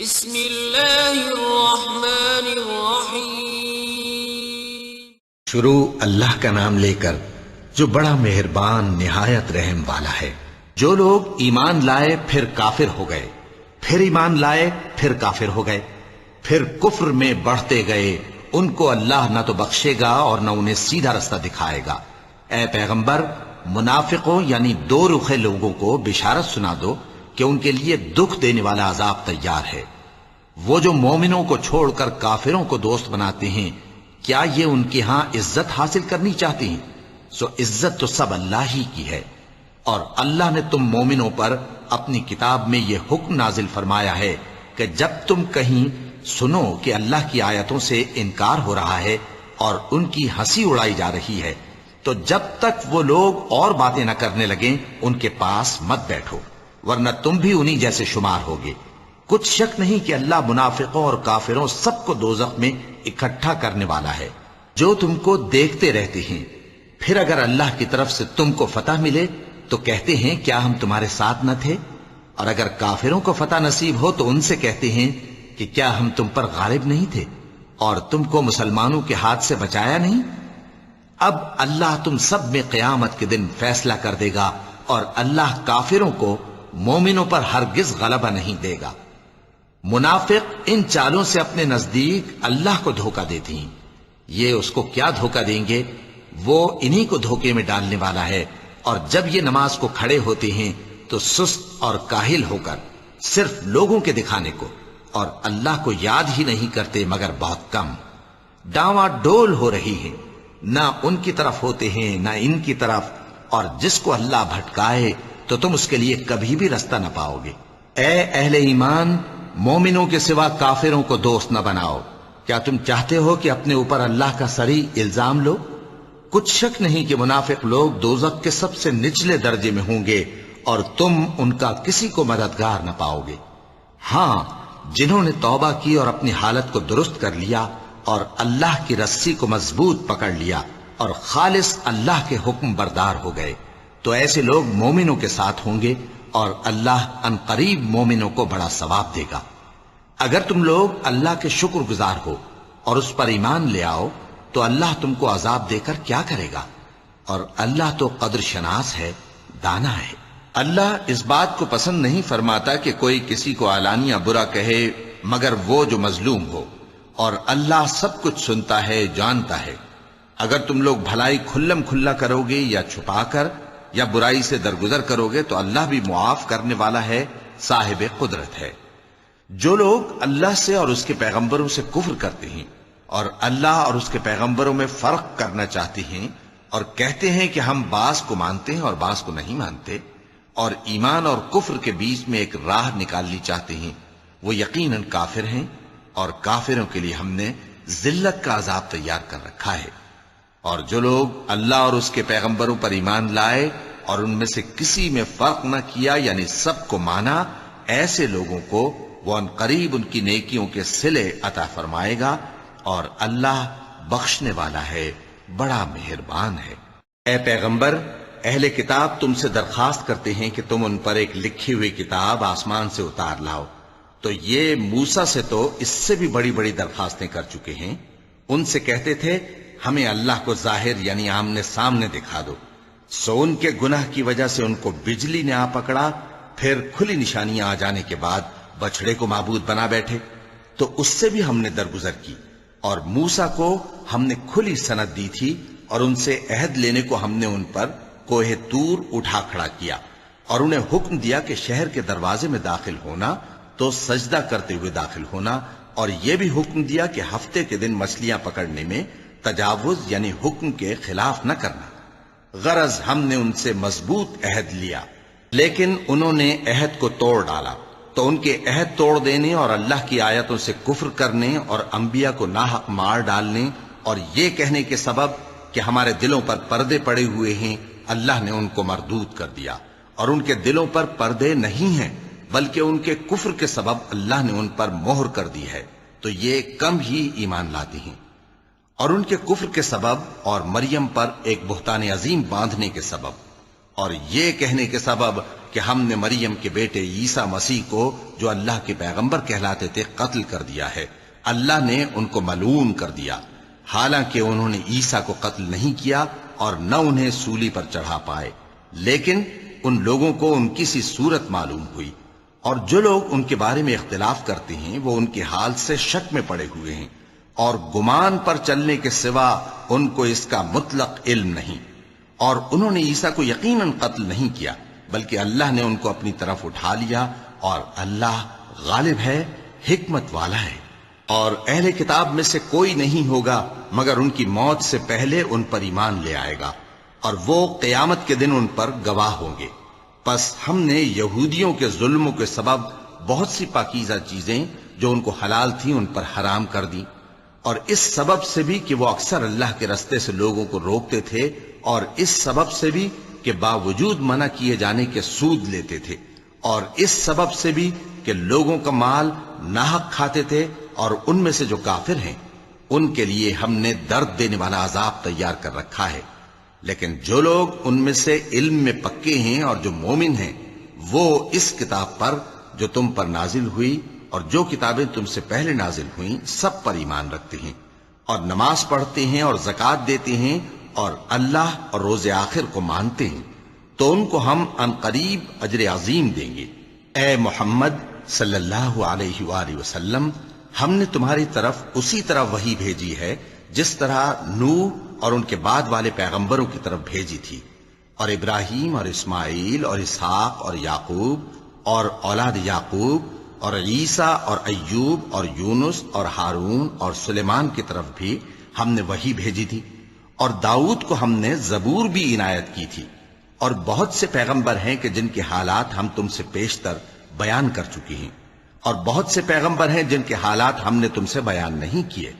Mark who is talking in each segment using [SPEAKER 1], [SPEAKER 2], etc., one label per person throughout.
[SPEAKER 1] بسم اللہ الرحمن الرحیم۔
[SPEAKER 2] شروع اللہ کا نام لے کر جو بڑا مہربان نہایت رحم والا ہے۔ جو لوگ ایمان لائے پھر کافر ہو گئے، پھر ایمان لائے پھر کافر ہو گئے، پھر کفر میں بڑھتے گئے، ان کو اللہ نہ تو بخشے گا اور نہ انہیں سیدھا رستہ دکھائے گا۔ اے پیغمبر، منافقوں یعنی دو رخے لوگوں کو بشارت سنا دو کہ ان کے لیے دکھ دینے والا عذاب تیار ہے۔ وہ جو مومنوں کو چھوڑ کر کافروں کو دوست بناتے ہیں، کیا یہ ان کے ہاں عزت حاصل کرنی چاہتے ہیں؟ سو عزت تو سب اللہ ہی کی ہے۔ اور اللہ نے تم مومنوں پر اپنی کتاب میں یہ حکم نازل فرمایا ہے کہ جب تم کہیں سنو کہ اللہ کی آیتوں سے انکار ہو رہا ہے اور ان کی ہنسی اڑائی جا رہی ہے، تو جب تک وہ لوگ اور باتیں نہ کرنے لگیں ان کے پاس مت بیٹھو، ورنہ تم بھی انہی جیسے شمار ہوگے۔ کچھ شک نہیں کہ اللہ منافقوں اور کافروں سب کو دوزخ میں اکٹھا کرنے والا ہے۔ جو تم کو دیکھتے رہتے ہیں، پھر اگر اللہ کی طرف سے تم کو فتح ملے تو کہتے ہیں کیا ہم تمہارے ساتھ نہ تھے؟ اور اگر کافروں کو فتح نصیب ہو تو ان سے کہتے ہیں کہ کیا ہم تم پر غالب نہیں تھے اور تم کو مسلمانوں کے ہاتھ سے بچایا نہیں؟ اب اللہ تم سب میں قیامت کے دن فیصلہ کر دے گا، اور اللہ کافروں کو مومنوں پر ہرگز غلبہ نہیں دے گا۔ منافق ان چالوں سے اپنے نزدیک اللہ کو دھوکہ دیتی ہیں۔ یہ اس کو کیا دھوکہ دیں گے؟ وہ انہی کو دھوکے میں ڈالنے والا ہے۔ اور جب یہ نماز کو کھڑے ہوتے ہیں تو سست اور کاہل ہو کر، صرف لوگوں کے دکھانے کو، اور اللہ کو یاد ہی نہیں کرتے مگر بہت کم۔ ڈاواں ڈول ہو رہی ہے، نہ ان کی طرف ہوتے ہیں نہ ان کی طرف، اور جس کو اللہ بھٹکائے تو تم اس کے لیے کبھی بھی رستہ نہ پاؤ گے۔ اے اہل ایمان، مومنوں کے سوا کافروں کو دوست نہ بناؤ۔ کیا تم چاہتے ہو کہ اپنے اوپر اللہ کا صریح الزام لو؟ کچھ شک نہیں کہ منافق لوگ دوزخ کے سب سے نچلے درجے میں ہوں گے، اور تم ان کا کسی کو مددگار نہ پاؤ گے۔ ہاں، جنہوں نے توبہ کی اور اپنی حالت کو درست کر لیا اور اللہ کی رسی کو مضبوط پکڑ لیا اور خالص اللہ کے حکم بردار ہو گئے، تو ایسے لوگ مومنوں کے ساتھ ہوں گے، اور اللہ ان قریب مومنوں کو بڑا ثواب دے گا۔ اگر تم لوگ اللہ کے شکر گزار ہو اور اس پر ایمان لے آؤ تو اللہ تم کو عذاب دے کر کیا کرے گا؟ اور اللہ تو قدر شناس ہے، دانا ہے۔ اللہ اس بات کو پسند نہیں فرماتا کہ کوئی کسی کو علانیہ برا کہے مگر وہ جو مظلوم ہو، اور اللہ سب کچھ سنتا ہے، جانتا ہے۔ اگر تم لوگ بھلائی کھلم کھلا کرو گے یا چھپا کر یا برائی سے درگزر کرو گے تو اللہ بھی معاف کرنے والا ہے، صاحب قدرت ہے۔ جو لوگ اللہ سے اور اس کے پیغمبروں سے کفر کرتے ہیں اور اللہ اور اس کے پیغمبروں میں فرق کرنا چاہتے ہیں، اور کہتے ہیں کہ ہم بعض کو مانتے ہیں اور بعض کو نہیں مانتے، اور ایمان اور کفر کے بیچ میں ایک راہ نکالنی چاہتے ہیں، وہ یقیناً کافر ہیں، اور کافروں کے لیے ہم نے ذلت کا عذاب تیار کر رکھا ہے۔ اور جو لوگ اللہ اور اس کے پیغمبروں پر ایمان لائے اور ان میں سے کسی میں فرق نہ کیا، یعنی سب کو مانا، ایسے لوگوں کو وہ ان قریب ان کی نیکیوں کے صلے عطا فرمائے گا، اور اللہ بخشنے والا ہے، بڑا مہربان ہے۔ اے پیغمبر، اہل کتاب تم سے درخواست کرتے ہیں کہ تم ان پر ایک لکھی ہوئی کتاب آسمان سے اتار لاؤ، تو یہ موسیٰ سے تو اس سے بھی بڑی بڑی درخواستیں کر چکے ہیں۔ ان سے کہتے تھے ہمیں اللہ کو ظاہر یعنی آمنے سامنے دکھا دو، سو ان کے گناہ کی وجہ سے ان کو بجلی نے آ پکڑا، پھر کھلی نشانیاں آ جانے کے بعد بچڑے کو معبود بنا بیٹھے، تو اس سے بھی ہم نے درگزر کی۔ اور موسیٰ کو ہم نے کھلی سند دی تھی، اور ان سے عہد لینے کو ہم نے ان پر کوہ طور اٹھا کھڑا کیا، اور انہیں حکم دیا کہ شہر کے دروازے میں داخل ہونا تو سجدہ کرتے ہوئے داخل ہونا، اور یہ بھی حکم دیا کہ ہفتے کے دن مچھلیاں پکڑنے میں تجاوز یعنی حکم کے خلاف نہ کرنا۔ غرض ہم نے ان سے مضبوط عہد لیا، لیکن انہوں نے عہد کو توڑ ڈالا، تو ان کے عہد توڑ دینے اور اللہ کی آیتوں سے کفر کرنے اور انبیاء کو ناحق مار ڈالنے اور یہ کہنے کے سبب کہ ہمارے دلوں پر پردے پڑے ہوئے ہیں، اللہ نے ان کو مردود کر دیا۔ اور ان کے دلوں پر پردے نہیں ہیں، بلکہ ان کے کفر کے سبب اللہ نے ان پر مہر کر دی ہے، تو یہ کم ہی ایمان لاتے ہیں۔ اور ان کے کفر کے سبب اور مریم پر ایک بہتان عظیم باندھنے کے سبب اور یہ کہنے کے سبب کہ ہم نے مریم کے بیٹے عیسیٰ مسیح کو جو اللہ کے پیغمبر کہلاتے تھے قتل کر دیا ہے، اللہ نے ان کو ملعون کر دیا، حالانکہ انہوں نے عیسیٰ کو قتل نہیں کیا اور نہ انہیں سولی پر چڑھا پائے، لیکن ان لوگوں کو ان کی سی صورت معلوم ہوئی، اور جو لوگ ان کے بارے میں اختلاف کرتے ہیں وہ ان کے حال سے شک میں پڑے ہوئے ہیں، اور گمان پر چلنے کے سوا ان کو اس کا مطلق علم نہیں، اور انہوں نے عیسیٰ کو یقیناً قتل نہیں کیا بلکہ اللہ نے ان کو اپنی طرف اٹھا لیا، اور اللہ غالب ہے، حکمت والا ہے۔ اور اہل کتاب میں سے کوئی نہیں ہوگا مگر ان کی موت سے پہلے ان پر ایمان لے آئے گا، اور وہ قیامت کے دن ان پر گواہ ہوں گے۔ پس ہم نے یہودیوں کے ظلموں کے سبب بہت سی پاکیزہ چیزیں جو ان کو حلال تھیں ان پر حرام کر دی، اور اس سبب سے بھی کہ وہ اکثر اللہ کے رستے سے لوگوں کو روکتے تھے، اور اس سبب سے بھی کہ باوجود منع کیے جانے کے سود لیتے تھے، اور اس سبب سے بھی کہ لوگوں کا مال ناحق کھاتے تھے، اور ان میں سے جو کافر ہیں ان کے لیے ہم نے درد دینے والا عذاب تیار کر رکھا ہے۔ لیکن جو لوگ ان میں سے علم میں پکے ہیں اور جو مومن ہیں وہ اس کتاب پر جو تم پر نازل ہوئی اور جو کتابیں تم سے پہلے نازل ہوئیں سب پر ایمان رکھتے ہیں، اور نماز پڑھتے ہیں اور زکوٰۃ دیتے ہیں اور اللہ اور روز آخر کو مانتے ہیں، تو ان کو ہم عنقریب اجر عظیم دیں گے۔ اے محمد صلی اللہ علیہ وآلہ وسلم، ہم نے تمہاری طرف اسی طرح وحی بھیجی ہے جس طرح نوح اور ان کے بعد والے پیغمبروں کی طرف بھیجی تھی، اور ابراہیم اور اسماعیل اور اسحاق اور یعقوب اور اولاد یعقوب اور عیسیٰ اور ایوب اور یونس اور ہارون اور سلیمان کی طرف بھی ہم نے وحی بھیجی تھی، اور داؤد کو ہم نے زبور بھی عنایت کی تھی، اور بہت سے پیغمبر ہیں کہ جن کے حالات ہم تم سے پیشتر بیان کر چکی ہیں، اور بہت سے پیغمبر ہیں جن کے حالات ہم نے تم سے بیان نہیں کیے،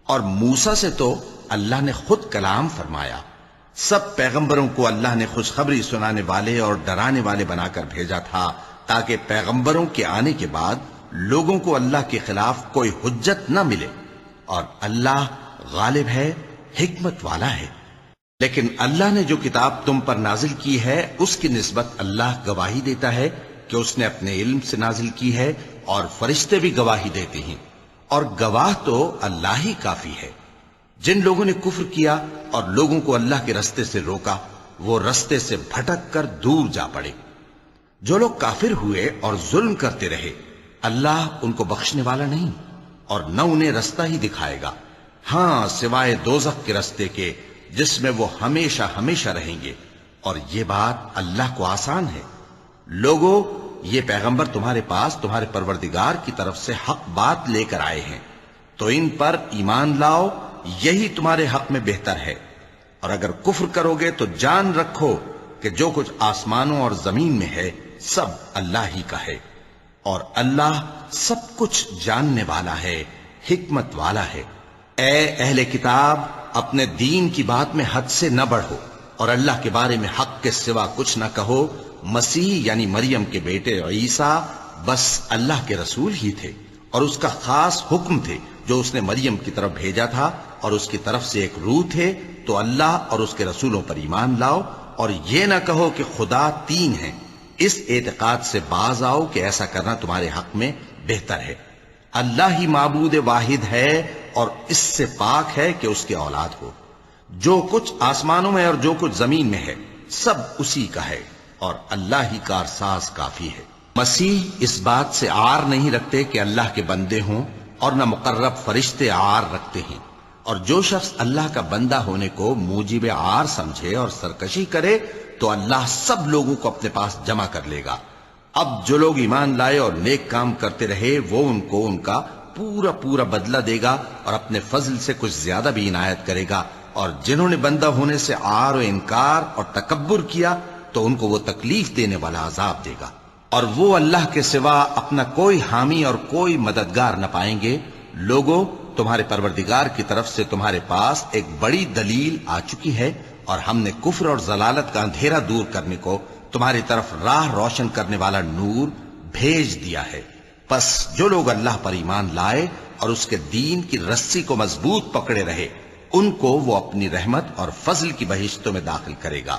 [SPEAKER 2] اور موسیٰ سے تو اللہ نے خود کلام فرمایا۔ سب پیغمبروں کو اللہ نے خوشخبری سنانے والے اور ڈرانے والے بنا کر بھیجا تھا تاکہ پیغمبروں کے آنے کے بعد لوگوں کو اللہ کے خلاف کوئی حجت نہ ملے، اور اللہ غالب ہے، حکمت والا ہے۔ لیکن اللہ نے جو کتاب تم پر نازل کی ہے اس کی نسبت اللہ گواہی دیتا ہے کہ اس نے اپنے علم سے نازل کی ہے، اور فرشتے بھی گواہی دیتے ہیں، اور گواہ تو اللہ ہی کافی ہے۔ جن لوگوں نے کفر کیا اور لوگوں کو اللہ کے رستے سے روکا وہ رستے سے بھٹک کر دور جا پڑے۔ جو لوگ کافر ہوئے اور ظلم کرتے رہے اللہ ان کو بخشنے والا نہیں، اور نہ انہیں رستہ ہی دکھائے گا، ہاں سوائے دوزخ کے رستے کے جس میں وہ ہمیشہ ہمیشہ رہیں گے، اور یہ بات اللہ کو آسان ہے۔ لوگو، یہ پیغمبر تمہارے پاس تمہارے پروردگار کی طرف سے حق بات لے کر آئے ہیں، تو ان پر ایمان لاؤ، یہی تمہارے حق میں بہتر ہے، اور اگر کفر کرو گے تو جان رکھو کہ جو کچھ آسمانوں اور زمین میں ہے سب اللہ ہی کا ہے، اور اللہ سب کچھ جاننے والا ہے، حکمت والا ہے۔ اے اہل کتاب، اپنے دین کی بات میں حد سے نہ بڑھو، اور اللہ کے بارے میں حق کے سوا کچھ نہ کہو۔ مسیح یعنی مریم کے بیٹے عیسیٰ بس اللہ کے رسول ہی تھے، اور اس کا خاص حکم تھے جو اس نے مریم کی طرف بھیجا تھا، اور اس کی طرف سے ایک روح تھے، تو اللہ اور اس کے رسولوں پر ایمان لاؤ، اور یہ نہ کہو کہ خدا تین ہیں، اس اعتقاد سے باز آؤ کہ ایسا کرنا تمہارے حق میں بہتر ہے۔ اللہ ہی معبود واحد ہے اور اس سے پاک ہے کہ اس کے اولاد ہو۔ جو کچھ آسمانوں میں اور جو کچھ زمین میں ہے سب اسی کا ہے، اور اللہ ہی کارساز کافی ہے۔ مسیح اس بات سے عار نہیں رکھتے کہ اللہ کے بندے ہوں، اور نہ مقرب فرشتے عار رکھتے ہیں، اور جو شخص اللہ کا بندہ ہونے کو موجب عار سمجھے اور سرکشی کرے تو اللہ سب لوگوں کو اپنے پاس جمع کر لے گا۔ اب جو لوگ ایمان لائے اور نیک کام کرتے رہے وہ ان کو ان کا پورا پورا بدلہ دے گا، اور اپنے فضل سے کچھ زیادہ بھی عنایت کرے گا، اور جنہوں نے بندہ ہونے سے عار و انکار اور تکبر کیا تو ان کو وہ تکلیف دینے والا عذاب دے گا، اور وہ اللہ کے سوا اپنا کوئی حامی اور کوئی مددگار نہ پائیں گے۔ لوگوں، تمہارے پروردگار کی طرف سے تمہارے پاس ایک بڑی دلیل آ چکی ہے، اور ہم نے کفر اور ضلالت کا اندھیرا دور کرنے کو تمہاری طرف راہ روشن کرنے والا نور بھیج دیا ہے۔ پس جو لوگ اللہ پر ایمان لائے اور اس کے دین کی رسی کو مضبوط پکڑے رہے ان کو وہ اپنی رحمت اور فضل کی بہشتوں میں داخل کرے گا،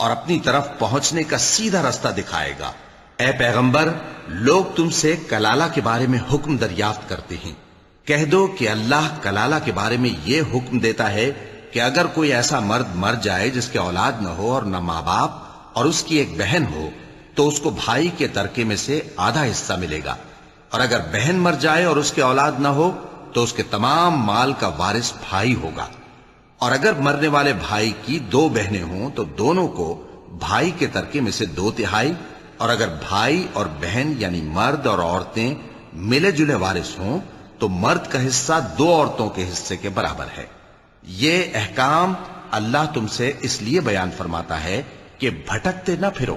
[SPEAKER 2] اور اپنی طرف پہنچنے کا سیدھا راستہ دکھائے گا۔ اے پیغمبر، لوگ تم سے کلالہ کے بارے میں حکم دریافت کرتے ہیں، کہہ دو کہ اللہ کلالہ کے بارے میں یہ حکم دیتا ہے کہ اگر کوئی ایسا مرد مر جائے جس کے اولاد نہ ہو اور نہ ماں باپ اور اس کی ایک بہن ہو تو اس کو بھائی کے ترکے میں سے آدھا حصہ ملے گا، اور اگر بہن مر جائے اور اس کے اولاد نہ ہو تو اس کے تمام مال کا وارث بھائی ہوگا، اور اگر مرنے والے بھائی کی 2 بہنیں ہوں تو دونوں کو بھائی کے ترکے میں سے 2/3، اور اگر بھائی اور بہن یعنی مرد اور عورتیں ملے جلے وارث ہوں تو مرد کا حصہ 2 عورتوں کے حصے کے برابر ہے۔ یہ احکام اللہ تم سے اس لیے بیان فرماتا ہے کہ بھٹکتے نہ پھرو،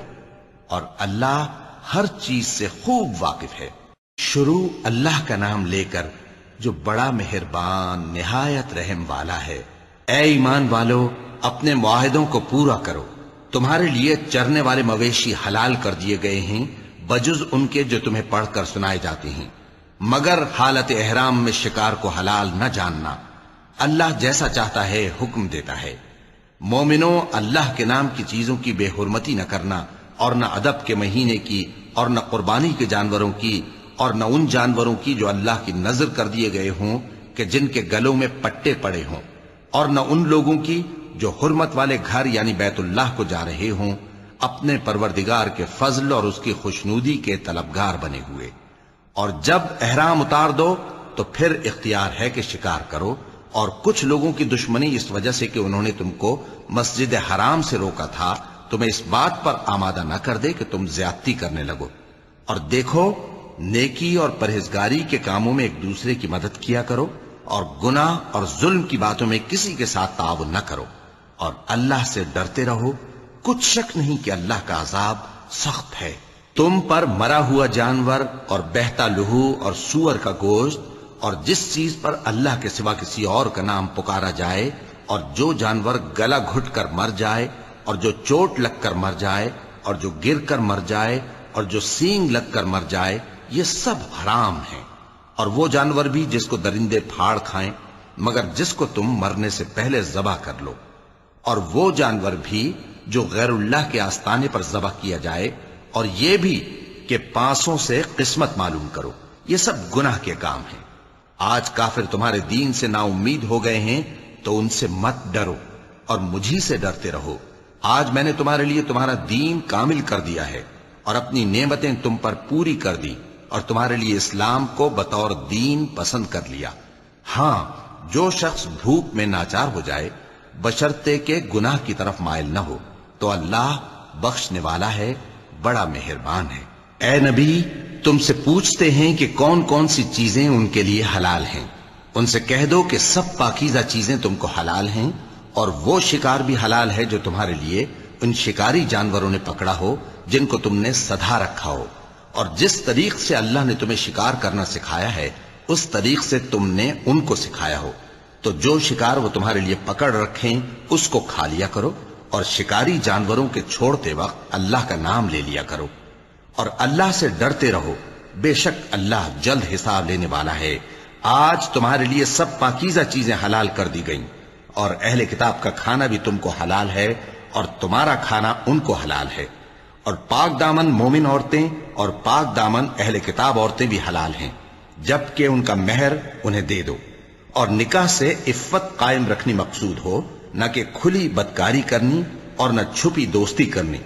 [SPEAKER 2] اور اللہ ہر چیز سے خوب واقف ہے۔ شروع اللہ کا نام لے کر جو بڑا مہربان نہایت رحم والا ہے۔ اے ایمان والو، اپنے معاہدوں کو پورا کرو۔ تمہارے لیے چرنے والے مویشی حلال کر دیے گئے ہیں بجز ان کے جو تمہیں پڑھ کر سنائے جاتے ہیں، مگر حالت احرام میں شکار کو حلال نہ جاننا۔ اللہ جیسا چاہتا ہے حکم دیتا ہے۔ مومنوں، اللہ کے نام کی چیزوں کی بے حرمتی نہ کرنا، اور نہ ادب کے مہینے کی، اور نہ قربانی کے جانوروں کی، اور نہ ان جانوروں کی جو اللہ کی نذر کر دیے گئے ہوں کہ جن کے گلوں میں پٹے پڑے ہوں، اور نہ ان لوگوں کی جو حرمت والے گھر یعنی بیت اللہ کو جا رہے ہوں اپنے پروردگار کے فضل اور اس کی خوشنودی کے طلبگار بنے ہوئے۔ اور جب احرام اتار دو تو پھر اختیار ہے کہ شکار کرو، اور کچھ لوگوں کی دشمنی اس وجہ سے کہ انہوں نے تم کو مسجد حرام سے روکا تھا تمہیں اس بات پر آمادہ نہ کر دے کہ تم زیادتی کرنے لگو۔ اور دیکھو، نیکی اور پرہیزگاری کے کاموں میں ایک دوسرے کی مدد کیا کرو، اور گناہ اور ظلم کی باتوں میں کسی کے ساتھ تعاون نہ کرو، اور اللہ سے ڈرتے رہو۔ کچھ شک نہیں کہ اللہ کا عذاب سخت ہے۔ تم پر مرا ہوا جانور اور بہتا لہو اور سور کا گوشت اور جس چیز پر اللہ کے سوا کسی اور کا نام پکارا جائے، اور جو جانور گلا گھٹ کر مر جائے، اور جو چوٹ لگ کر مر جائے، اور جو گر کر مر جائے، اور جو سینگ لگ کر مر جائے، یہ سب حرام ہیں۔ اور وہ جانور بھی جس کو درندے پھاڑ کھائیں، مگر جس کو تم مرنے سے پہلے ذبح کر لو، اور وہ جانور بھی جو غیر اللہ کے آستانے پر ذبح کیا جائے، اور یہ بھی کہ پانسوں سے قسمت معلوم کرو۔ یہ سب گناہ کے کام ہیں۔ آج کافر تمہارے دین سے نا امید ہو گئے ہیں تو ان سے مت ڈرو اور مجھی سے ڈرتے رہو۔ آج میں نے تمہارے لیے تمہارا دین کامل کر دیا ہے اور اپنی نعمتیں تم پر پوری کر دی، اور تمہارے لیے اسلام کو بطور دین پسند کر لیا۔ ہاں، جو شخص بھوک میں ناچار ہو جائے بشرطے کہ گناہ کی طرف مائل نہ ہو تو اللہ بخشنے والا ہے، بڑا مہربان ہے۔ اے نبی، تم سے پوچھتے ہیں کہ کون کون سی چیزیں ان کے لیے حلال ہیں۔ ان سے کہہ دو کہ سب پاکیزہ چیزیں تم کو حلال ہیں، اور وہ شکار بھی حلال ہے جو تمہارے لیے ان شکاری جانوروں نے پکڑا ہو جن کو تم نے سدھا رکھا ہو، اور جس طریق سے اللہ نے تمہیں شکار کرنا سکھایا ہے اس طریق سے تم نے ان کو سکھایا ہو۔ تو جو شکار وہ تمہارے لیے پکڑ رکھیں اس کو کھا لیا کرو، اور شکاری جانوروں کے چھوڑتے وقت اللہ کا نام لے لیا کرو، اور اللہ سے ڈرتے رہو، بے شک اللہ جلد حساب لینے والا ہے۔ آج تمہارے لیے سب پاکیزہ چیزیں حلال کر دی گئیں، اور اہل کتاب کا کھانا بھی تم کو حلال ہے، اور تمہارا کھانا ان کو حلال ہے، اور پاک دامن مومن عورتیں اور پاک دامن اہل کتاب عورتیں بھی حلال ہیں، جبکہ ان کا مہر انہیں دے دو، اور نکاح سے عفت قائم رکھنی مقصود ہو، نہ کہ کھلی بدکاری کرنی اور نہ چھپی دوستی کرنی۔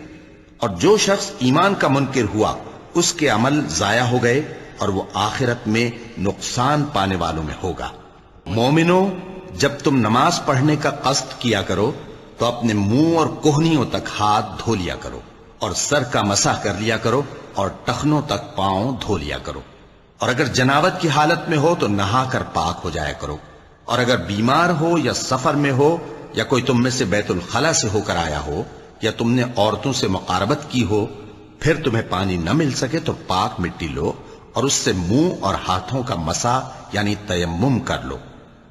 [SPEAKER 2] اور جو شخص ایمان کا منکر ہوا اس کے عمل ضائع ہو گئے، اور وہ آخرت میں نقصان پانے والوں میں ہوگا۔ مومنوں، جب تم نماز پڑھنے کا قصد کیا کرو تو اپنے منہ اور کوہنیوں تک ہاتھ دھو لیا کرو، اور سر کا مسح کر لیا کرو، اور ٹخنوں تک پاؤں دھو لیا کرو، اور اگر جنابت کی حالت میں ہو تو نہا کر پاک ہو جایا کرو، اور اگر بیمار ہو یا سفر میں ہو یا کوئی تم میں سے بیت الخلا سے ہو کر آیا ہو یا تم نے عورتوں سے مقاربت کی ہو، پھر تمہیں پانی نہ مل سکے تو پاک مٹی لو اور اس سے منہ اور ہاتھوں کا مسح یعنی تیمم کر لو۔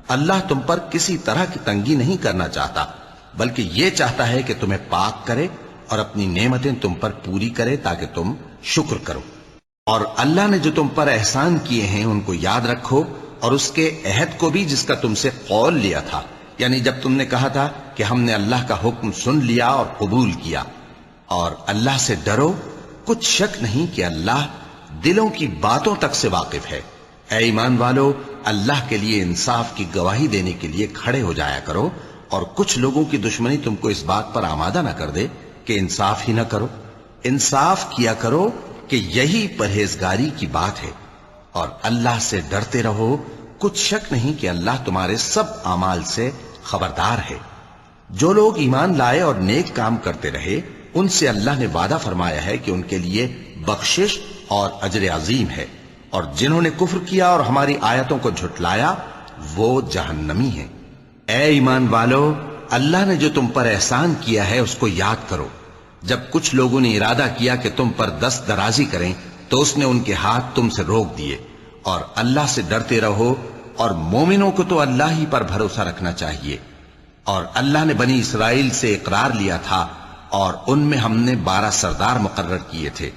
[SPEAKER 2] اللہ تم پر کسی طرح کی تنگی نہیں کرنا چاہتا، بلکہ یہ چاہتا ہے کہ تمہیں پاک کرے اور اپنی نعمتیں تم پر پوری کرے تاکہ تم شکر کرو۔ اور اللہ نے جو تم پر احسان کیے ہیں ان کو یاد رکھو، اور اس کے عہد کو بھی جس کا تم سے قول لیا تھا یعنی جب تم نے کہا تھا کہ ہم نے اللہ کا حکم سن لیا اور قبول کیا، اور اللہ سے ڈرو، کچھ شک نہیں کہ اللہ دلوں کی باتوں تک سے واقف ہے۔ اے ایمان والو، اللہ کے لیے انصاف کی گواہی دینے کے لیے کھڑے ہو جایا کرو، اور کچھ لوگوں کی دشمنی تم کو اس بات پر آمادہ نہ کر دے کہ انصاف ہی نہ کرو۔ انصاف کیا کرو کہ یہی پرہیزگاری کی بات ہے، اور اللہ سے ڈرتے رہو، کچھ شک نہیں کہ اللہ تمہارے سب اعمال سے خبردار ہے۔ جو لوگ ایمان لائے اور نیک کام کرتے رہے، ان سے اللہ نے وعدہ فرمایا ہے کہ ان کے لیے بخشش اور اجر عظیم ہے، اور جنہوں نے کفر کیا اور ہماری آیتوں کو جھٹلایا وہ جہنمی ہیں۔ اے ایمان والو، اللہ نے جو تم پر احسان کیا ہے اس کو یاد کرو۔ جب کچھ لوگوں نے ارادہ کیا کہ تم پر دست درازی کریں تو اس نے ان کے ہاتھ تم سے روک دیے، اور اللہ سے ڈرتے رہو، اور مومنوں کو تو اللہ ہی پر بھروسہ رکھنا چاہیے۔ اور اللہ نے بنی اسرائیل سے اقرار لیا تھا، اور ان میں ہم نے 12 سردار مقرر کیے تھے،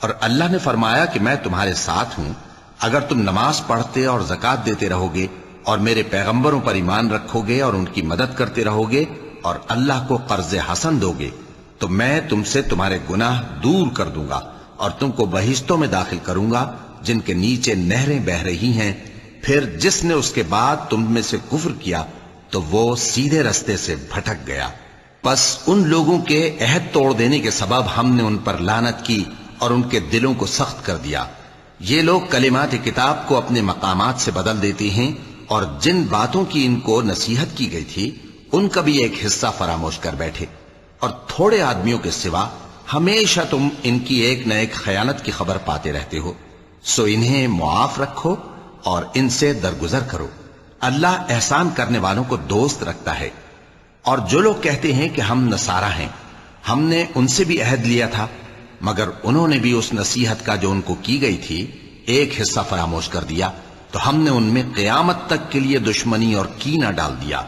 [SPEAKER 2] اور اللہ نے فرمایا کہ میں تمہارے ساتھ ہوں، اگر تم نماز پڑھتے اور زکوٰۃ دیتے رہو گے اور میرے پیغمبروں پر ایمان رکھو گے اور ان کی مدد کرتے رہو گے اور اللہ کو قرض حسن دو گے، تو میں تم سے تمہارے گناہ دور کر دوں گا اور تم کو بہشتوں میں داخل کروں گا جن کے نیچے نہریں بہہ رہی ہیں۔ پھر جس نے اس کے بعد تم میں سے کفر کیا تو وہ سیدھے رستے سے بھٹک گیا۔ پس ان لوگوں کے عہد توڑ دینے کے سبب ہم نے ان پر لعنت کی اور ان کے دلوں کو سخت کر دیا۔ یہ لوگ کلمات کتاب کو اپنے مقامات سے بدل دیتے ہیں، اور جن باتوں کی ان کو نصیحت کی گئی تھی ان کا بھی ایک حصہ فراموش کر بیٹھے، اور تھوڑے آدمیوں کے سوا ہمیشہ تم ان کی ایک نہ ایک خیانت کی خبر پاتے رہتے ہو۔ سو انہیں معاف رکھو اور ان سے درگزر کرو، اللہ احسان کرنے والوں کو دوست رکھتا ہے۔ اور جو لوگ کہتے ہیں کہ ہم نصارہ ہیں، ہم نے ان سے بھی عہد لیا تھا، مگر انہوں نے بھی اس نصیحت کا جو ان کو کی گئی تھی ایک حصہ فراموش کر دیا، تو ہم نے ان میں قیامت تک کے لیے دشمنی اور کینہ ڈال دیا،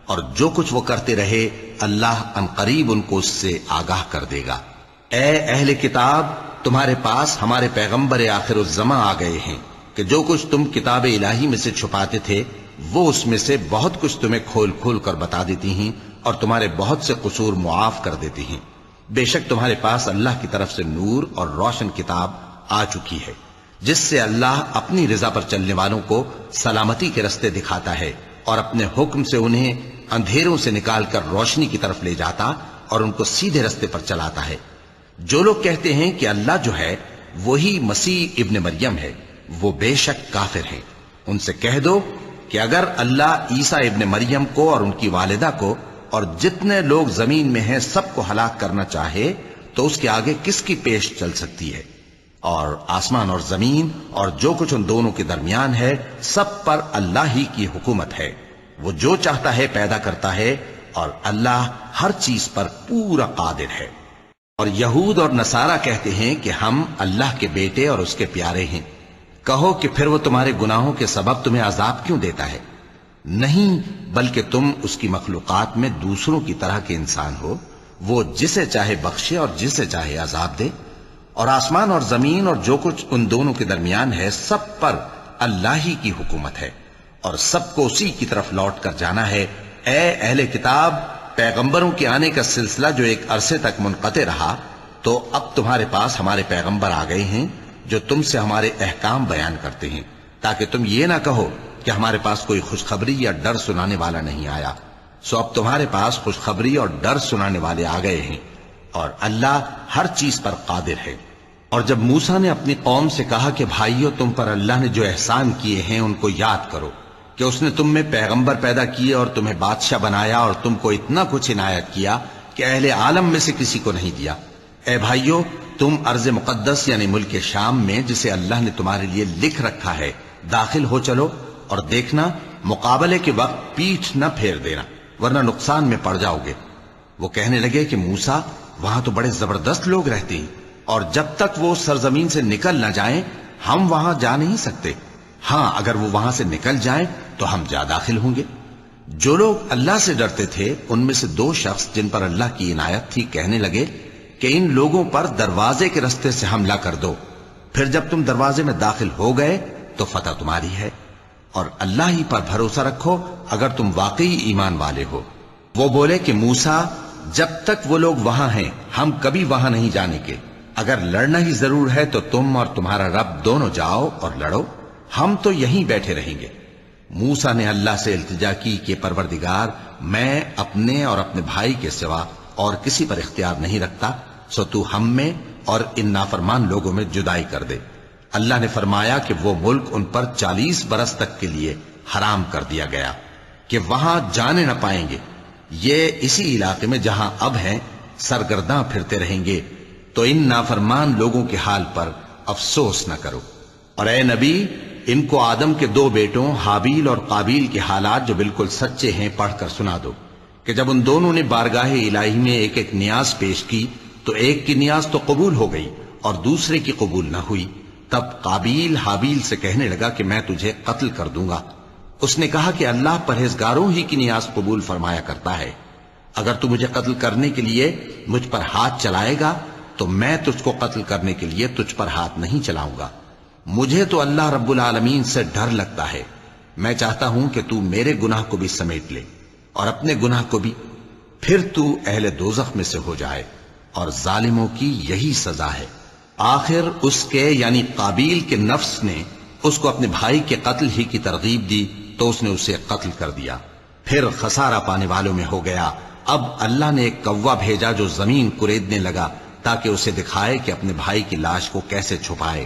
[SPEAKER 2] اور جو کچھ وہ کرتے رہے اللہ عنقریب ان کو اس سے آگاہ کر دے گا۔ اے اہل کتاب، تمہارے پاس ہمارے پیغمبر آخر الزماں آ گئے ہیں کہ جو کچھ تم کتاب الہی میں سے چھپاتے تھے وہ اس میں سے بہت کچھ تمہیں کھول کھول کر بتا دیتی ہیں، اور تمہارے بہت سے قصور معاف کر دیتی ہیں۔ بے شک تمہارے پاس اللہ کی طرف سے نور اور روشن کتاب آ چکی ہے، جس سے اللہ اپنی رضا پر چلنے والوں کو سلامتی کے رستے دکھاتا ہے، اور اپنے حکم سے انہیں اندھیروں سے نکال کر روشنی کی طرف لے جاتا اور ان کو سیدھے رستے پر چلاتا ہے۔ جو لوگ کہتے ہیں کہ اللہ جو ہے وہی مسیح ابن مریم ہے، وہ بے شک کافر ہیں۔ ان سے کہہ دو کہ اگر اللہ عیسیٰ ابن مریم کو اور ان کی والدہ کو اور جتنے لوگ زمین میں ہیں سب کو ہلاک کرنا چاہے تو اس کے آگے کس کی پیش چل سکتی ہے؟ اور آسمان اور زمین اور جو کچھ ان دونوں کے درمیان ہے سب پر اللہ ہی کی حکومت ہے۔ وہ جو چاہتا ہے پیدا کرتا ہے، اور اللہ ہر چیز پر پورا قادر ہے۔ اور یہود اور نصارہ کہتے ہیں کہ ہم اللہ کے بیٹے اور اس کے پیارے ہیں۔ کہو کہ پھر وہ تمہارے گناہوں کے سبب تمہیں عذاب کیوں دیتا ہے؟ نہیں، بلکہ تم اس کی مخلوقات میں دوسروں کی طرح کے انسان ہو، وہ جسے چاہے بخشے اور جسے چاہے عذاب دے۔ اور آسمان اور زمین اور جو کچھ ان دونوں کے درمیان ہے سب پر اللہ ہی کی حکومت ہے، اور سب کو اسی کی طرف لوٹ کر جانا ہے۔ اے اہل کتاب، پیغمبروں کے آنے کا سلسلہ جو ایک عرصے تک منقطع رہا، تو اب تمہارے پاس ہمارے پیغمبر آ گئے ہیں جو تم سے ہمارے احکام بیان کرتے ہیں، تاکہ تم یہ نہ کہو کہ ہمارے پاس کوئی خوشخبری یا ڈر سنانے والا نہیں آیا۔ سو اب تمہارے پاس خوشخبری اور ڈر سنانے والے آ گئے ہیں، اور اللہ ہر چیز پر قادر ہے۔ اور جب موسیٰ نے اپنی قوم سے کہا کہ بھائیو، تم پر اللہ نے جو احسان کیے ہیں ان کو یاد کرو، کہ اس نے تم میں پیغمبر پیدا کیے اور تمہیں بادشاہ بنایا اور تم کو اتنا کچھ عنایت کیا کہ اہل عالم میں سے کسی کو نہیں دیا۔ اے بھائیو، تم ارض مقدس یعنی ملک شام میں جسے اللہ نے تمہارے لیے لکھ رکھا ہے داخل ہو چلو، اور دیکھنا مقابلے کے وقت پیٹھ نہ پھیر دینا، ورنہ نقصان میں پڑ جاؤ گے۔ وہ کہنے لگے کہ موسیٰ، وہاں تو بڑے زبردست لوگ رہتے ہیں، اور جب تک وہ سرزمین سے نکل نہ جائیں ہم وہاں جا نہیں سکتے۔ ہاں، اگر وہ وہاں سے نکل جائیں تو ہم جا داخل ہوں گے۔ جو لوگ اللہ سے ڈرتے تھے ان میں سے 2 شخص جن پر اللہ کی عنایت تھی کہنے لگے کہ ان لوگوں پر دروازے کے رستے سے حملہ کر دو، پھر جب تم دروازے میں داخل ہو گئے تو فتح تمہاری ہے۔ اور اللہ ہی پر بھروسہ رکھو اگر تم واقعی ایمان والے ہو۔ وہ بولے کہ موسیٰ، جب تک وہ لوگ وہاں ہیں ہم کبھی وہاں نہیں جانے کے، اگر لڑنا ہی ضرور ہے تو تم اور تمہارا رب دونوں جاؤ اور لڑو، ہم تو یہیں بیٹھے رہیں گے۔ موسیٰ نے اللہ سے التجا کی کہ پروردگار، میں اپنے اور اپنے بھائی کے سوا اور کسی پر اختیار نہیں رکھتا، سو تو ہم میں اور ان نافرمان لوگوں میں جدائی کر دے۔ اللہ نے فرمایا کہ وہ ملک ان پر 40 برس تک کے لیے حرام کر دیا گیا کہ وہاں جانے نہ پائیں گے، یہ اسی علاقے میں جہاں اب ہیں سرگرداں پھرتے رہیں گے، تو ان نافرمان لوگوں کے حال پر افسوس نہ کرو۔ اور اے نبی، ان کو آدم کے 2 بیٹوں حابیل اور قابیل کے حالات جو بالکل سچے ہیں پڑھ کر سنا دو کہ جب ان دونوں نے بارگاہ الہی میں ایک ایک نیاز پیش کی تو ایک کی نیاز تو قبول ہو گئی اور دوسرے کی قبول نہ ہوئی، تب قابیل حابیل سے کہنے لگا کہ میں تجھے قتل کر دوں گا۔ اس نے کہا کہ اللہ پرہیزگاروں ہی کی نیاز قبول فرمایا کرتا ہے، اگر تو مجھے قتل کرنے کے لیے مجھ پر ہاتھ چلائے گا تو میں تجھ کو قتل کرنے کے لیے تجھ پر ہاتھ نہیں چلاؤں گا۔ مجھے تو اللہ رب العالمین سے ڈر لگتا ہے، میں چاہتا ہوں کہ تو میرے گناہ کو بھی سمیٹ لے اور اپنے گناہ کو بھی، پھر تو اہل دوزخ میں سے ہو جائے، اور ظالموں کی یہی سزا ہے۔ آخر اس کے یعنی قابیل کے نفس نے اس کو اپنے بھائی کے قتل ہی کی ترغیب دی تو اس نے اسے قتل کر دیا، پھر خسارہ پانے والوں میں ہو گیا۔ اب اللہ نے ایک کوا بھیجا جو زمین کریدنے لگا تاکہ اسے دکھائے کہ اپنے بھائی کی لاش کو کیسے چھپائے۔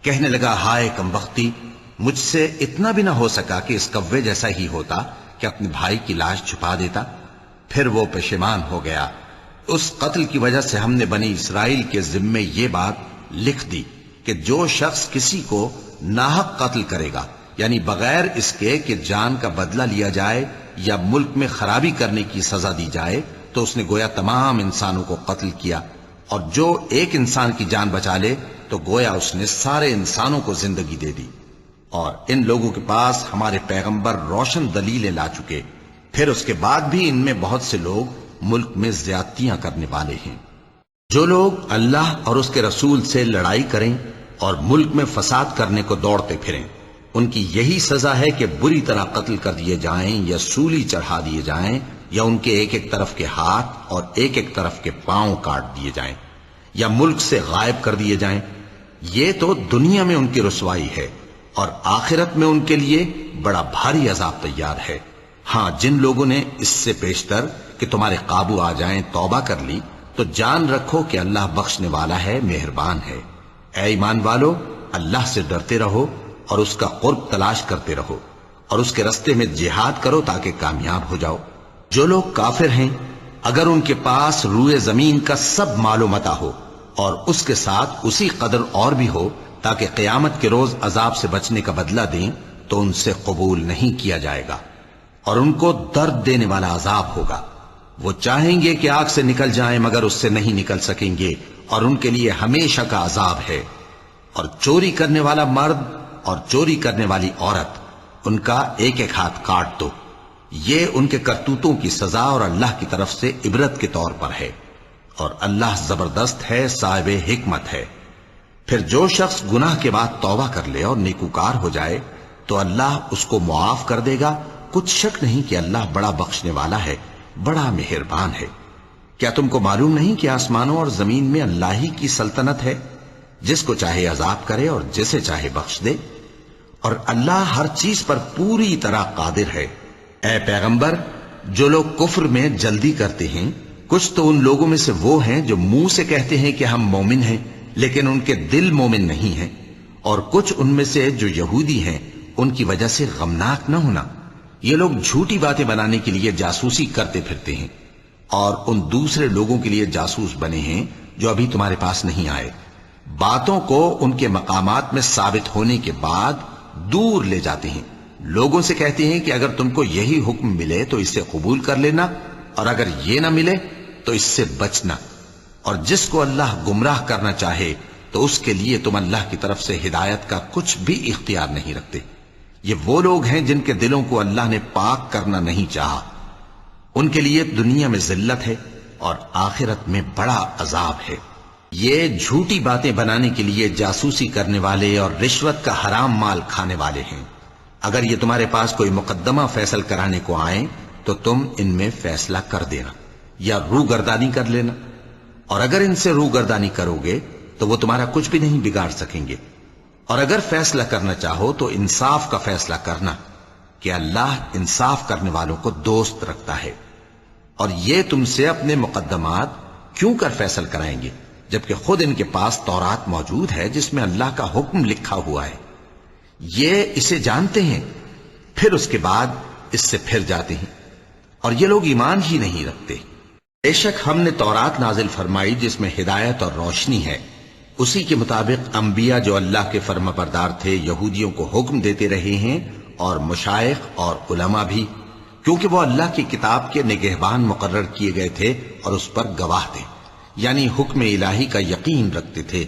[SPEAKER 2] کہنے لگا، ہائے کمبختی، مجھ سے اتنا بھی نہ ہو سکا کہ اس کوے جیسا ہی ہوتا کہ اپنے بھائی کی لاش چھپا دیتا۔ پھر وہ پشیمان ہو گیا۔ اس قتل کی وجہ سے ہم نے بنی اسرائیل کے ذمے یہ بات لکھ دی کہ جو شخص کسی کو ناحق قتل کرے گا، یعنی بغیر اس کے کہ جان کا بدلہ لیا جائے یا ملک میں خرابی کرنے کی سزا دی جائے، تو اس نے گویا تمام انسانوں کو قتل کیا، اور جو ایک انسان کی جان بچا لے تو گویا اس نے سارے انسانوں کو زندگی دے دی۔ اور ان لوگوں کے پاس ہمارے پیغمبر روشن دلیلیں لا چکے، پھر اس کے بعد بھی ان میں بہت سے لوگ ملک میں زیادتیاں کرنے والے ہیں۔ جو لوگ اللہ اور اس کے رسول سے لڑائی کریں اور ملک میں فساد کرنے کو دوڑتے پھریں، ان کی یہی سزا ہے کہ بری طرح قتل کر دیے جائیں یا سولی چڑھا دیے جائیں، یا ان کے ایک ایک طرف کے ہاتھ اور ایک ایک طرف کے پاؤں کاٹ دیے جائیں، یا ملک سے غائب کر دیے جائیں۔ یہ تو دنیا میں ان کی رسوائی ہے، اور آخرت میں ان کے لیے بڑا بھاری عذاب تیار ہے۔ ہاں، جن لوگوں نے اس سے پیشتر کہ تمہارے قابو آ جائیں توبہ کر لی تو جان رکھو کہ اللہ بخشنے والا ہے، مہربان ہے۔ اے ایمان والو، اللہ سے ڈرتے رہو اور اس کا قرب تلاش کرتے رہو، اور اس کے رستے میں جہاد کرو تاکہ کامیاب ہو جاؤ۔ جو لوگ کافر ہیں، اگر ان کے پاس روئے زمین کا سب مال و متاع ہو اور اس کے ساتھ اسی قدر اور بھی ہو تاکہ قیامت کے روز عذاب سے بچنے کا بدلہ دیں، تو ان سے قبول نہیں کیا جائے گا، اور ان کو درد دینے والا عذاب ہوگا۔ وہ چاہیں گے کہ آگ سے نکل جائیں مگر اس سے نہیں نکل سکیں گے، اور ان کے لیے ہمیشہ کا عذاب ہے۔ اور چوری کرنے والا مرد اور چوری کرنے والی عورت، ان کا ایک ایک ہاتھ کاٹ دو، یہ ان کے کرتوتوں کی سزا اور اللہ کی طرف سے عبرت کے طور پر ہے، اور اللہ زبردست ہے، صاحب حکمت ہے۔ پھر جو شخص گناہ کے بعد توبہ کر لے اور نیکوکار ہو جائے تو اللہ اس کو معاف کر دے گا، کچھ شک نہیں کہ اللہ بڑا بخشنے والا ہے، بڑا مہربان ہے۔ کیا تم کو معلوم نہیں کہ آسمانوں اور زمین میں اللہ ہی کی سلطنت ہے، جس کو چاہے عذاب کرے اور جسے چاہے بخش دے، اور اللہ ہر چیز پر پوری طرح قادر ہے۔ اے پیغمبر، جو لوگ کفر میں جلدی کرتے ہیں، کچھ تو ان لوگوں میں سے وہ ہیں جو منہ سے کہتے ہیں کہ ہم مومن ہیں لیکن ان کے دل مومن نہیں ہیں، اور کچھ ان میں سے جو یہودی ہیں، ان کی وجہ سے غمناک نہ ہونا۔ یہ لوگ جھوٹی باتیں بنانے کے لیے جاسوسی کرتے پھرتے ہیں، اور ان دوسرے لوگوں کے لیے جاسوس بنے ہیں جو ابھی تمہارے پاس نہیں آئے، باتوں کو ان کے مقامات میں ثابت ہونے کے بعد دور لے جاتے ہیں۔ لوگوں سے کہتے ہیں کہ اگر تم کو یہی حکم ملے تو اسے قبول کر لینا، اور اگر یہ نہ ملے تو اس سے بچنا، اور جس کو اللہ گمراہ کرنا چاہے تو اس کے لیے تم اللہ کی طرف سے ہدایت کا کچھ بھی اختیار نہیں رکھتے۔ یہ وہ لوگ ہیں جن کے دلوں کو اللہ نے پاک کرنا نہیں چاہا، ان کے لیے دنیا میں ذلت ہے اور آخرت میں بڑا عذاب ہے۔ یہ جھوٹی باتیں بنانے کے لیے جاسوسی کرنے والے اور رشوت کا حرام مال کھانے والے ہیں۔ اگر یہ تمہارے پاس کوئی مقدمہ فیصل کرانے کو آئیں تو تم ان میں فیصلہ کر دینا یا روگردانی کر لینا، اور اگر ان سے روگردانی کرو گے تو وہ تمہارا کچھ بھی نہیں بگاڑ سکیں گے۔ اور اگر فیصلہ کرنا چاہو تو انصاف کا فیصلہ کرنا کہ اللہ انصاف کرنے والوں کو دوست رکھتا ہے۔ اور یہ تم سے اپنے مقدمات کیوں کر فیصل کرائیں گے جبکہ خود ان کے پاس تورات موجود ہے جس میں اللہ کا حکم لکھا ہوا ہے۔ یہ اسے جانتے ہیں، پھر اس کے بعد اس سے پھر جاتے ہیں، اور یہ لوگ ایمان ہی نہیں رکھتے۔ بے شک ہم نے تورات نازل فرمائی جس میں ہدایت اور روشنی ہے، اسی کے مطابق انبیاء جو اللہ کے فرما بردار تھے یہودیوں کو حکم دیتے رہے ہیں، اور مشائخ اور علماء بھی، کیونکہ وہ اللہ کی کتاب کے نگہبان مقرر کیے گئے تھے اور اس پر گواہ تھے، یعنی حکم الہی کا یقین رکھتے تھے۔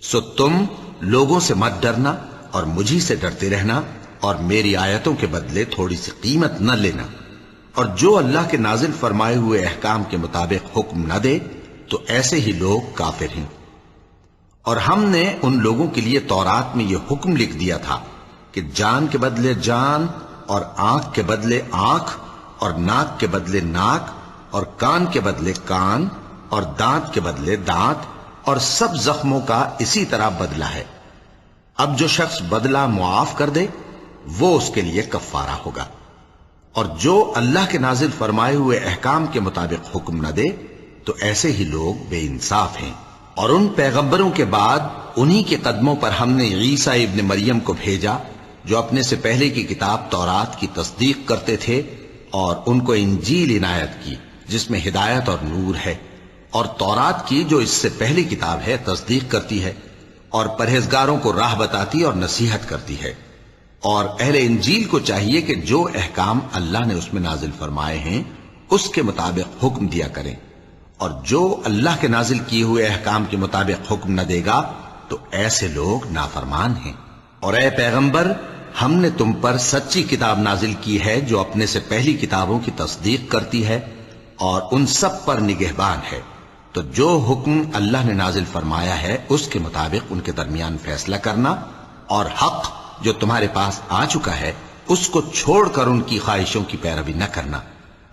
[SPEAKER 2] سو تم لوگوں سے مت ڈرنا اور مجھی سے ڈرتے رہنا، اور میری آیتوں کے بدلے تھوڑی سی قیمت نہ لینا، اور جو اللہ کے نازل فرمائے ہوئے احکام کے مطابق حکم نہ دے تو ایسے ہی لوگ کافر ہیں۔ اور ہم نے ان لوگوں کے لیے تورات میں یہ حکم لکھ دیا تھا کہ جان کے بدلے جان، اور آنکھ کے بدلے آنکھ، اور ناک کے بدلے ناک، اور کان کے بدلے کان، اور دانت کے بدلے دانت، اور سب زخموں کا اسی طرح بدلہ ہے۔ اب جو شخص بدلہ معاف کر دے وہ اس کے لیے کفارہ ہوگا، اور جو اللہ کے نازل فرمائے ہوئے احکام کے مطابق حکم نہ دے تو ایسے ہی لوگ بے انصاف ہیں۔ اور ان پیغمبروں کے بعد انہی کے قدموں پر ہم نے عیسیٰ ابن مریم کو بھیجا جو اپنے سے پہلے کی کتاب تورات کی تصدیق کرتے تھے، اور ان کو انجیل عنایت کی جس میں ہدایت اور نور ہے، اور تورات کی جو اس سے پہلی کتاب ہے تصدیق کرتی ہے، اور پرہیزگاروں کو راہ بتاتی اور نصیحت کرتی ہے۔ اور اہل انجیل کو چاہیے کہ جو احکام اللہ نے اس میں نازل فرمائے ہیں اس کے مطابق حکم دیا کریں، اور جو اللہ کے نازل کیے ہوئے احکام کے مطابق حکم نہ دے گا تو ایسے لوگ نافرمان ہیں۔ اور اے پیغمبر، ہم نے تم پر سچی کتاب نازل کی ہے جو اپنے سے پہلی کتابوں کی تصدیق کرتی ہے اور ان سب پر نگہبان ہے، تو جو حکم اللہ نے نازل فرمایا ہے اس کے مطابق ان کے درمیان فیصلہ کرنا، اور حق جو تمہارے پاس آ چکا ہے اس کو چھوڑ کر ان کی خواہشوں کی پیروی نہ کرنا۔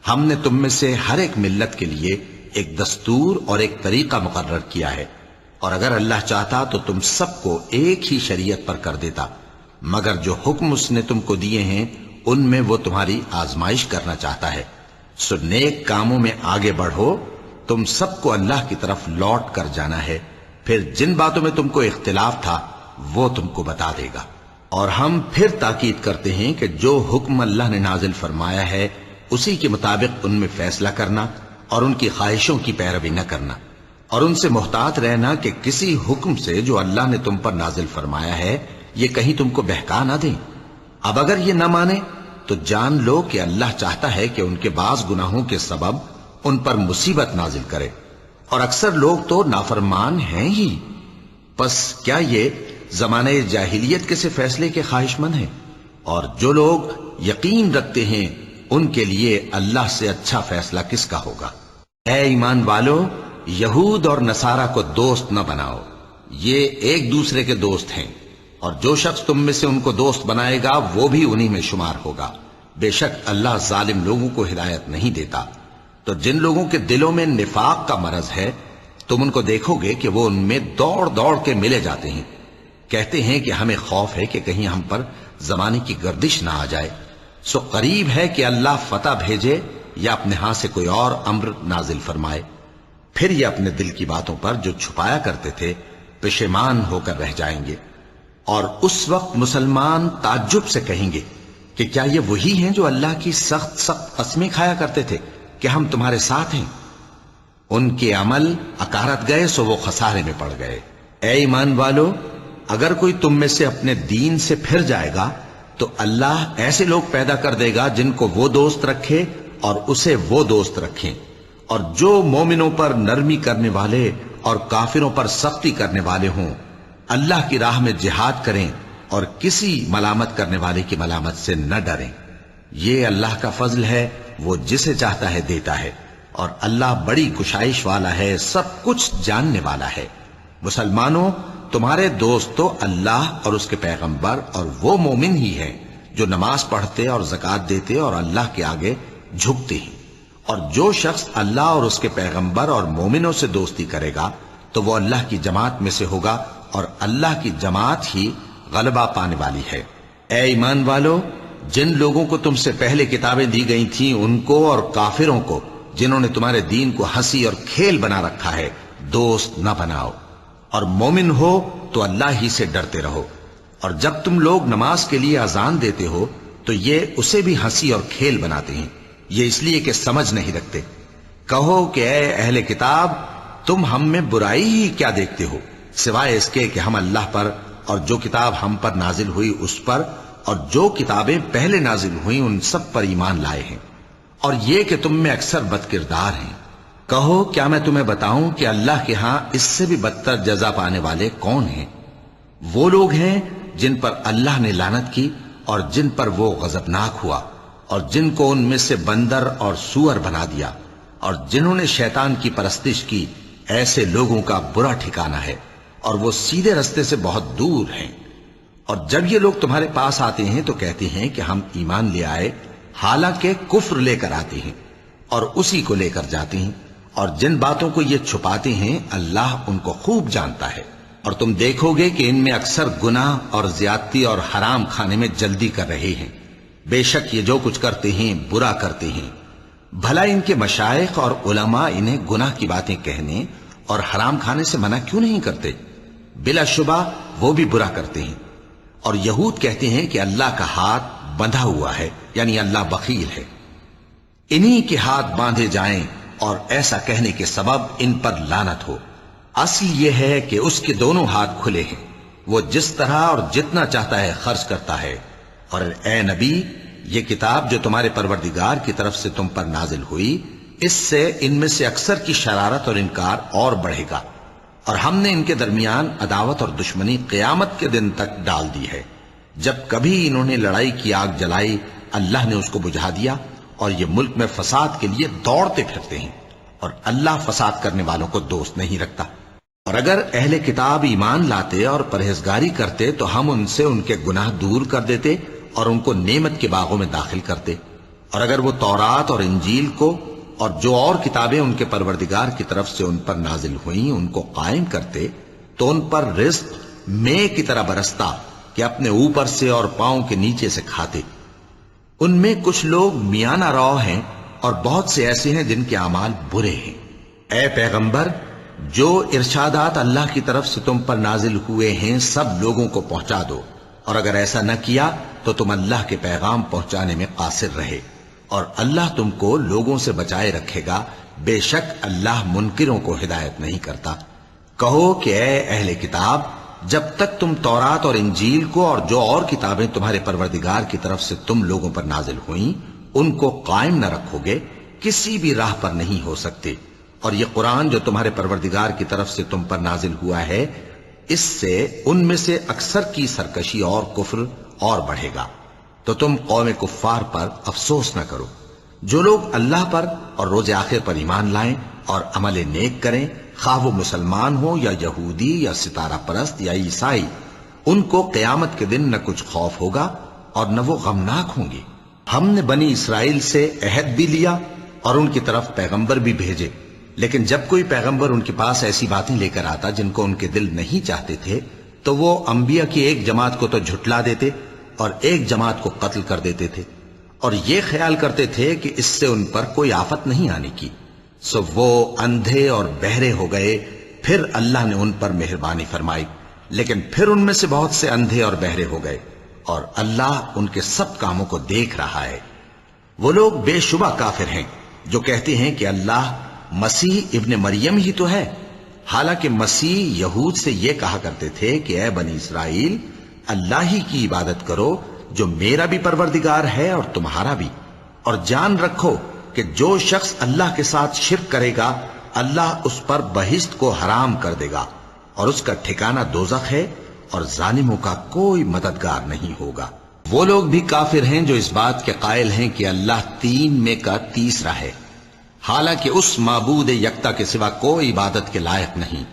[SPEAKER 2] ہم نے تم میں سے ہر ایک ملت کے لیے ایک دستور اور ایک طریقہ مقرر کیا ہے، اور اگر اللہ چاہتا تو تم سب کو ایک ہی شریعت پر کر دیتا، مگر جو حکم اس نے تم کو دیے ہیں ان میں وہ تمہاری آزمائش کرنا چاہتا ہے۔ سو نیک کاموں میں آگے بڑھو، تم سب کو اللہ کی طرف لوٹ کر جانا ہے، پھر جن باتوں میں تم کو اختلاف تھا وہ تم کو بتا دے گا۔ اور ہم پھر تاکید کرتے ہیں کہ جو حکم اللہ نے نازل فرمایا ہے اسی کے مطابق ان میں فیصلہ کرنا اور ان کی خواہشوں کی پیروی نہ کرنا، اور ان سے محتاط رہنا کہ کسی حکم سے جو اللہ نے تم پر نازل فرمایا ہے یہ کہیں تم کو بہکا نہ دیں۔ اب اگر یہ نہ مانے تو جان لو کہ اللہ چاہتا ہے کہ ان کے بعض گناہوں کے سبب ان پر مصیبت نازل کرے، اور اکثر لوگ تو نافرمان ہیں ہی۔ پس کیا یہ زمانہ جاہلیت کے سے فیصلے کے خواہش مند ہیں؟ اور جو لوگ یقین رکھتے ہیں ان کے لیے اللہ سے اچھا فیصلہ کس کا ہوگا؟ اے ایمان والو، یہود اور نصارہ کو دوست نہ بناؤ، یہ ایک دوسرے کے دوست ہیں، اور جو شخص تم میں سے ان کو دوست بنائے گا وہ بھی انہی میں شمار ہوگا۔ بے شک اللہ ظالم لوگوں کو ہدایت نہیں دیتا۔ تو جن لوگوں کے دلوں میں نفاق کا مرض ہے تم ان کو دیکھو گے کہ وہ ان میں دوڑ دوڑ کے ملے جاتے ہیں، کہتے ہیں کہ ہمیں خوف ہے کہ کہیں ہم پر زمانے کی گردش نہ آ جائے۔ سو قریب ہے کہ اللہ فتح بھیجے یا اپنے ہاں سے کوئی اور امر نازل فرمائے، پھر یہ اپنے دل کی باتوں پر جو چھپایا کرتے تھے پشیمان ہو کر رہ جائیں گے۔ اور اس وقت مسلمان تعجب سے کہیں گے کہ کیا یہ وہی ہیں جو اللہ کی سخت سخت قسمیں کھایا کرتے تھے کہ ہم تمہارے ساتھ ہیں؟ ان کے عمل اکارت گئے سو وہ خسارے میں پڑ گئے۔ اے ایمان والو، اگر کوئی تم میں سے اپنے دین سے پھر جائے گا تو اللہ ایسے لوگ پیدا کر دے گا جن کو وہ دوست رکھے اور اسے وہ دوست رکھیں، اور جو مومنوں پر نرمی کرنے والے اور کافروں پر سختی کرنے والے ہوں، اللہ کی راہ میں جہاد کریں اور کسی ملامت کرنے والے کی ملامت سے نہ ڈریں۔ یہ اللہ کا فضل ہے، وہ جسے چاہتا ہے دیتا ہے، اور اللہ بڑی کشائش والا ہے، سب کچھ جاننے والا ہے۔ مسلمانوں، تمہارے دوست تو اللہ اور اس کے پیغمبر اور وہ مومن ہی ہیں جو نماز پڑھتے اور زکات دیتے اور اللہ کے آگے جھکتے ہیں. اور جو شخص اللہ اور اس کے پیغمبر اور مومنوں سے دوستی کرے گا تو وہ اللہ کی جماعت میں سے ہوگا اور اللہ کی جماعت ہی غلبہ پانے والی ہے. اے ایمان والو، جن لوگوں کو تم سے پہلے کتابیں دی گئی تھیں ان کو اور کافروں کو جنہوں نے تمہارے دین کو ہنسی اور کھیل بنا رکھا ہے دوست نہ بناؤ، اور مومن ہو تو اللہ ہی سے ڈرتے رہو. اور جب تم لوگ نماز کے لیے اذان دیتے ہو تو یہ اسے بھی ہنسی اور کھیل بناتے ہیں، یہ اس لیے کہ سمجھ نہیں رکھتے. کہو کہ اے اہل کتاب، تم ہم میں برائی ہی کیا دیکھتے ہو سوائے اس کے کہ ہم اللہ پر اور جو کتاب ہم پر نازل ہوئی اس پر اور جو کتابیں پہلے نازل ہوئیں ان سب پر ایمان لائے ہیں، اور یہ کہ تم میں اکثر بد کردار ہیں. کہو کیا میں تمہیں بتاؤں کہ اللہ کے ہاں اس سے بھی بدتر جزا پانے والے کون ہیں؟ وہ لوگ ہیں جن پر اللہ نے لعنت کی اور جن پر وہ غضبناک ہوا، اور جن کو ان میں سے بندر اور سور بنا دیا، اور جنہوں نے شیطان کی پرستش کی. ایسے لوگوں کا برا ٹھکانہ ہے اور وہ سیدھے رستے سے بہت دور ہیں. اور جب یہ لوگ تمہارے پاس آتے ہیں تو کہتے ہیں کہ ہم ایمان لے آئے، حالانکہ کفر لے کر آتے ہیں اور اسی کو لے کر جاتے ہیں. اور جن باتوں کو یہ چھپاتے ہیں اللہ ان کو خوب جانتا ہے. اور تم دیکھو گے کہ ان میں اکثر گناہ اور زیادتی اور حرام کھانے میں جلدی کر رہے ہیں. بے شک یہ جو کچھ کرتے ہیں برا کرتے ہیں. بھلا ان کے مشائخ اور علماء انہیں گناہ کی باتیں کہنے اور حرام کھانے سے منع کیوں نہیں کرتے؟ بلا شبہ وہ بھی برا کرتے ہیں. اور یہود کہتے ہیں کہ اللہ کا ہاتھ بندھا ہوا ہے، یعنی اللہ بخیل ہے. انہی کے ہاتھ باندھے جائیں اور ایسا کہنے کے سبب ان پر لعنت ہو. اصل یہ ہے کہ اس کے دونوں ہاتھ کھلے ہیں، وہ جس طرح اور جتنا چاہتا ہے خرچ کرتا ہے. اور اے نبی، یہ کتاب جو تمہارے پروردگار کی طرف سے تم پر نازل ہوئی، اس سے ان میں سے اکثر کی شرارت اور انکار اور بڑھے گا، اور ہم نے ان کے درمیان عداوت اور دشمنی قیامت کے دن تک ڈال دی ہے. جب کبھی انہوں نے لڑائی کی آگ جلائی اللہ نے اس کو بجھا دیا، اور یہ ملک میں فساد کے لیے دوڑتے پھرتے ہیں، اور اللہ فساد کرنے والوں کو دوست نہیں رکھتا. اور اگر اہل کتاب ایمان لاتے اور پرہیزگاری کرتے تو ہم ان سے ان کے گناہ دور کر دیتے اور ان کو نعمت کے باغوں میں داخل کرتے. اور اگر وہ تورات اور انجیل کو اور جو اور کتابیں ان کے پروردگار کی طرف سے ان پر نازل ہوئیں ان کو قائم کرتے تو ان پر رزق مے کی طرح برستا کہ اپنے اوپر سے اور پاؤں کے نیچے سے کھاتے. ان میں کچھ لوگ میانہ رو ہیں اور بہت سے ایسے ہیں جن کے اعمال برے ہیں. اے پیغمبر، جو ارشادات اللہ کی طرف سے تم پر نازل ہوئے ہیں سب لوگوں کو پہنچا دو، اور اگر ایسا نہ کیا تو تم اللہ کے پیغام پہنچانے میں قاصر رہے، اور اللہ تم کو لوگوں سے بچائے رکھے گا. بے شک اللہ منکروں کو ہدایت نہیں کرتا. کہو کہ اے اہل کتاب، جب تک تم تورات اور انجیل کو اور جو اور کتابیں تمہارے پروردگار کی طرف سے تم لوگوں پر نازل ہوئیں ان کو قائم نہ رکھو گے کسی بھی راہ پر نہیں ہو سکتے. اور یہ قرآن جو تمہارے پروردگار کی طرف سے تم پر نازل ہوا ہے، اس سے ان میں سے اکثر کی سرکشی اور کفر اور بڑھے گا. تو تم قوم کفار پر افسوس نہ کرو. جو لوگ اللہ پر اور روز آخر پر ایمان لائیں اور عمل نیک کریں، خواہ وہ مسلمان ہو یا یہودی یا ستارہ پرست یا عیسائی، ان کو قیامت کے دن نہ کچھ خوف ہوگا اور نہ وہ غمناک ہوں گے. ہم نے بنی اسرائیل سے عہد بھی لیا اور ان کی طرف پیغمبر بھی بھیجے، لیکن جب کوئی پیغمبر ان کے پاس ایسی باتیں لے کر آتا جن کو ان کے دل نہیں چاہتے تھے تو وہ انبیاء کی ایک جماعت کو تو جھٹلا دیتے اور ایک جماعت کو قتل کر دیتے تھے، اور یہ خیال کرتے تھے کہ اس سے ان پر کوئی آفت نہیں آنے کی. سو وہ اندھے اور بہرے ہو گئے. پھر اللہ نے ان پر مہربانی فرمائی، لیکن پھر ان میں سے بہت سے اندھے اور بہرے ہو گئے، اور اللہ ان کے سب کاموں کو دیکھ رہا ہے. وہ لوگ بے شبہ کافر ہیں جو کہتے ہیں کہ اللہ مسیح ابن مریم ہی تو ہے، حالانکہ مسیح یہود سے یہ کہا کرتے تھے کہ اے بنی اسرائیل، اللہ ہی کی عبادت کرو جو میرا بھی پروردگار ہے اور تمہارا بھی، اور جان رکھو کہ جو شخص اللہ کے ساتھ شرک کرے گا اللہ اس پر بہشت کو حرام کر دے گا، اور اس کا ٹھکانہ دوزخ ہے، اور ظالموں کا کوئی مددگار نہیں ہوگا. وہ لوگ بھی کافر ہیں جو اس بات کے قائل ہیں کہ اللہ تین میں کا تیسرا ہے، حالانکہ اس معبود یکتا کے سوا کوئی عبادت کے لائق نہیں.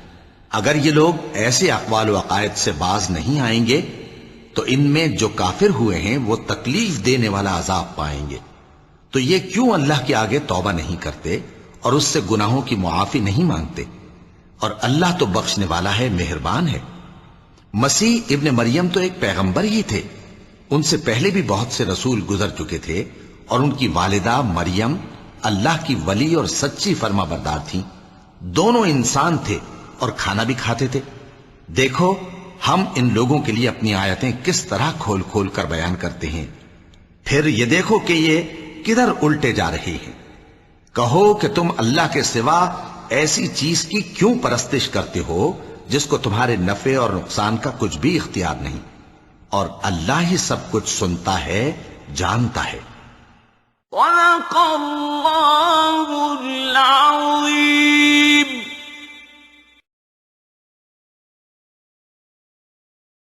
[SPEAKER 2] اگر یہ لوگ ایسے اقوال و عقائد سے باز نہیں آئیں گے تو ان میں جو کافر ہوئے ہیں وہ تکلیف دینے والا عذاب پائیں گے۔ تو یہ کیوں اللہ کے آگے توبہ نہیں کرتے اور اس سے گناہوں کی معافی نہیں مانگتے؟ اور اللہ تو بخشنے والا ہے، مہربان ہے۔ مسیح ابن مریم تو ایک پیغمبر ہی تھے، ان سے پہلے بھی بہت سے رسول گزر چکے تھے، اور ان کی والدہ مریم اللہ کی ولی اور سچی فرما بردار تھیں۔ دونوں انسان تھے اور کھانا بھی کھاتے تھے۔ دیکھو ہم ان لوگوں کے لیے اپنی آیتیں کس طرح کھول کھول کر بیان کرتے ہیں، پھر یہ دیکھو کہ یہ کدھر الٹے جا رہے ہیں۔ کہو کہ تم اللہ کے سوا ایسی چیز کی کیوں پرستش کرتے ہو جس کو تمہارے نفع اور نقصان کا کچھ بھی اختیار نہیں، اور اللہ ہی سب کچھ سنتا ہے، جانتا ہے۔
[SPEAKER 3] صدق اللہ العظیم۔